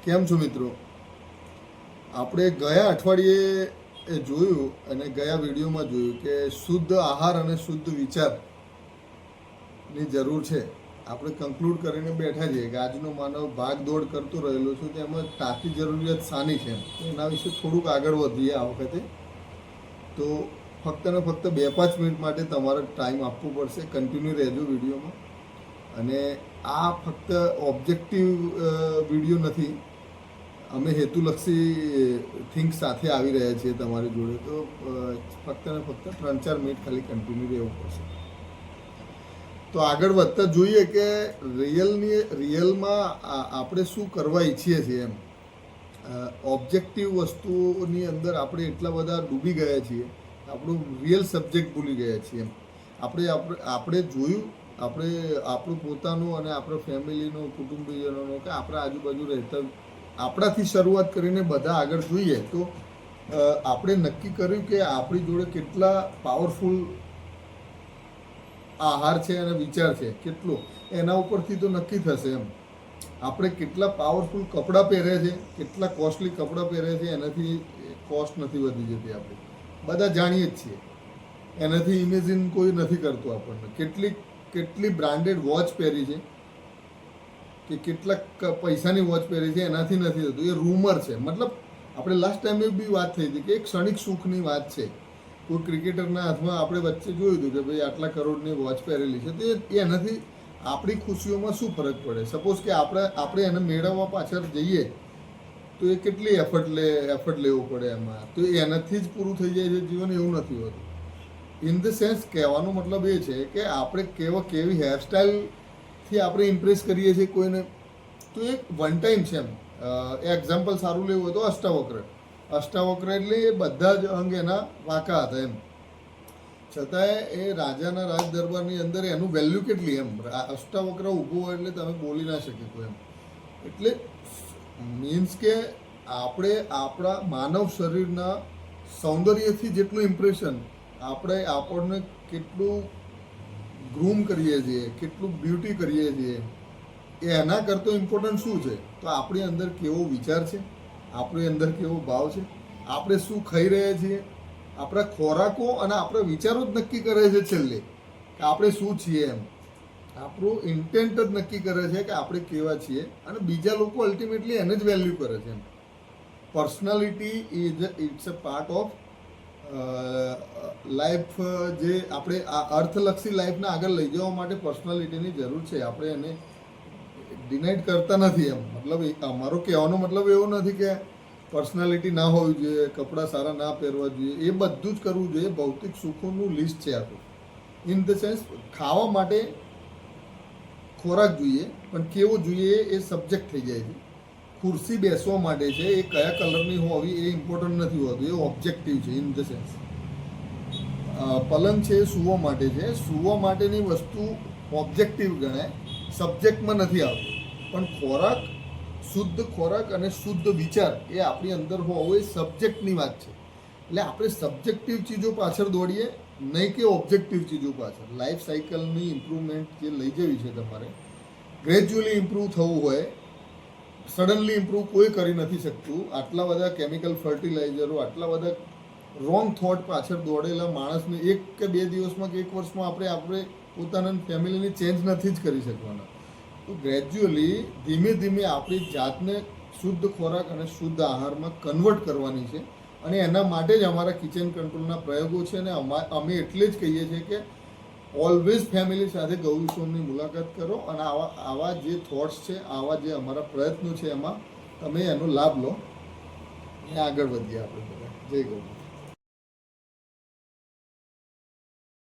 કેમ છો મિત્રો? આપણે ગયા અઠવાડિયે જોયું અને ગયા વિડીયોમાં જોયું કે શુદ્ધ આહાર અને શુદ્ધ વિચારની જરૂર છે. આપણે કન્ક્લુડ કરીને બેઠા છીએ કે આજનો માનવ ભાગ દોડ કરતો રહેલો છે, તેમાં તાતી જરૂરિયાત શાની છે તો એના વિશે થોડુંક આગળ વધીએ આ વખતે. તો ફક્ત ને ફક્ત 2-5 મિનિટ માટે તમારે ટાઈમ આપવો પડશે. કન્ટિન્યુ રહેજો વિડીયોમાં. અને આ ફક્ત ઓબ્જેક્ટિવ વિડીયો નથી, અમે હેતુલક્ષી થિંક સાથે આવી રહ્યા છીએ તમારી જોડે. તો ફક્ત ને ફક્ત 3-4 મિનિટ ખાલી કન્ટિન્યુ રહેવું પડશે. તો આગળ વધતા જોઈએ કે રિયલમાં આપણે શું કરવા ઈચ્છીએ છીએ એમ. ઓબ્જેક્ટિવ વસ્તુઓની અંદર આપણે એટલા બધા ડૂબી ગયા છીએ, આપણું રિયલ સબ્જેક્ટ ભૂલી ગયા છીએ એમ. આપણે જોયું, આપણું પોતાનું અને આપણો ફેમિલીનો, કુટુંબીજનોનો કે આપણા આજુબાજુ રહેતા, આપણાથી શરૂઆત કરીને બધા આગળ જોઈએ તો આપણે નક્કી કર્યું કે આપણી જોડે કેટલા પાવરફુલ આહાર છે અને વિચાર છે, કેટલો એના ઉપરથી તો નક્કી થશે એમ. આપણે કેટલા પાવરફુલ કપડાં પહેરે છે, કેટલા કોસ્ટલી કપડાં પહેરે છે, એનાથી કોસ્ટ નથી વધી જતી. આપણે બધા જાણીએ જ છીએ, એનાથી ઇમેજિન કોઈ નથી કરતું આપણને. કેટલી બ્રાન્ડેડ વોચ પહેરી છે કે કેટલાક પૈસાની વોચ પહેરી છે, એનાથી નથી થતું. એ રૂમર છે. મતલબ આપણે લાસ્ટ ટાઈમે બી વાત થઈ હતી કે એક ક્ષણિક સુખની વાત છે. કોઈ ક્રિકેટરના હાથમાં આપણે વચ્ચે જોયું હતું કે ભાઈ આટલા કરોડની વોચ પહેરેલી છે, તો એનાથી આપણી ખુશીઓમાં શું ફરક પડે? સપોઝ કે આપણે એને મેળવવા પાછળ જઈએ તો એ કેટલી એફર્ટ લેવો પડે એમાં, તો એનાથી જ પૂરું થઈ જાય છે જીવન? એવું નથી હોતું. ઇન ધ સેન્સ કહેવાનો મતલબ એ છે કે આપણે કેવી હેરસ્ટાઈલથી આપણે ઇમ્પ્રેસ કરીએ છીએ કોઈને, તો એક વન ટાઈમ છે એમ. એક્ઝામ્પલ સારું લેવું હોય તો અષ્ટાવક્ર એટલે એ બધા જ અંગ એના વાંકા હતા એમ. છતાંય એ રાજાના રાજ દરબારની અંદર એનું વેલ્યુ કેટલી એમ. અષ્ટાવક્ર ઊભો હોય એટલે તમે બોલી ના શકે કોઈ એમ. એટલે મીન્સ કે આપણે આપણા માનવ શરીરના સૌંદર્યથી જેટલું ઇમ્પ્રેશન આપણને કેટલું ગ્રૂમ કરીએ છીએ, કેટલું બ્યુટી કરીએ છીએ, એના કરતો ઇમ્પોર્ટન્ટ શું છે? તો આપણી અંદર કેવો વિચાર છે, આપણી અંદર કેવો ભાવ છે, આપણે શું ખાઈ રહ્યા છીએ. આપણા ખોરાકો અને આપણા વિચારો જ નક્કી કરે છે છેલ્લે કે આપણે શું છીએ એમ. આપણું ઇન્ટેન્ટ જ નક્કી કરે છે કે આપણે કેવા છીએ, અને બીજા લોકો અલ્ટિમેટલી એને જ વેલ્યુ કરે છે એમ. Personality it's a part of life. જે આપણે આ અર્થલક્ષી લાઈફને આગળ લઈ જવા માટે પર્સનાલિટીની જરૂર છે. આપણે એને ડિનાઇડ કરતા નથી એમ. મતલબ અમારો કહેવાનો મતલબ એવો નથી કે પર્સનાલિટી ના હોવી જોઈએ, કપડાં સારા ના પહેરવા જોઈએ, એ બધું જ કરવું જોઈએ. ભૌતિક સુખોનું લિસ્ટ છે આખું. ઇન ધ સેન્સ ખાવા માટે ખોરાક જોઈએ, પણ કેવો જોઈએ એ સબ્જેક્ટ થઈ જાય છે. ખુરશી બેસવા માટે છે, એ કયા કલરની હોવી એ ઇમ્પોર્ટન્ટ નથી હોતું, એ ઓબ્જેક્ટિવ છે. ઇન ધ સેન્સ પલંગ છે એ સૂવા માટે છે, સૂવા માટેની વસ્તુ ઓબ્જેક્ટિવ ગણાય, સબ્જેક્ટમાં નથી આવતું. પણ શુદ્ધ ખોરાક અને શુદ્ધ વિચાર એ આપણી અંદર હોવો એ સબ્જેક્ટની વાત છે. એટલે આપણે સબ્જેક્ટિવ ચીજો પાછળ દોડીએ, નહીં કે ઓબ્જેક્ટિવ ચીજો પાછળ. લાઈફ સાયકલની ઇમ્પ્રુવમેન્ટ જે લઈ જવી છે તમારે, ગ્રેજ્યુઅલી ઇમ્પ્રૂવ થવું હોય, સડનલી ઇમ્પ્રૂવ કોઈ કરી નથી શકતું. આટલા બધા કેમિકલ ફર્ટિલાઇઝરો, આટલા બધા રોંગ થોટ પાછળ દોડેલા માણસને 1 કે 2 દિવસમાં કે 1 વર્ષમાં આપણે પોતાના ફેમિલીની ચેન્જ નથી જ કરી શકવાના. તો ગ્રેજ્યુઅલી ધીમે ધીમે આપણી જાતને શુદ્ધ ખોરાક અને શુદ્ધ આહારમાં કન્વર્ટ કરવાની છે. અને એના માટે જ અમારા કિચન કંટ્રોલના પ્રયોગો છે. અને અમે એટલે જ કહીએ છીએ કે ઓલવેઝ ફેમિલી સાથે ગૌરીશોમની મુલાકાત કરો, અને આવા જે થોટ્સ છે, આવા જે અમારા પ્રયત્નો છે, એમાં તમે એનો લાભ લો અને આગળ વધીએ આપણે બધા. જય ગૌ.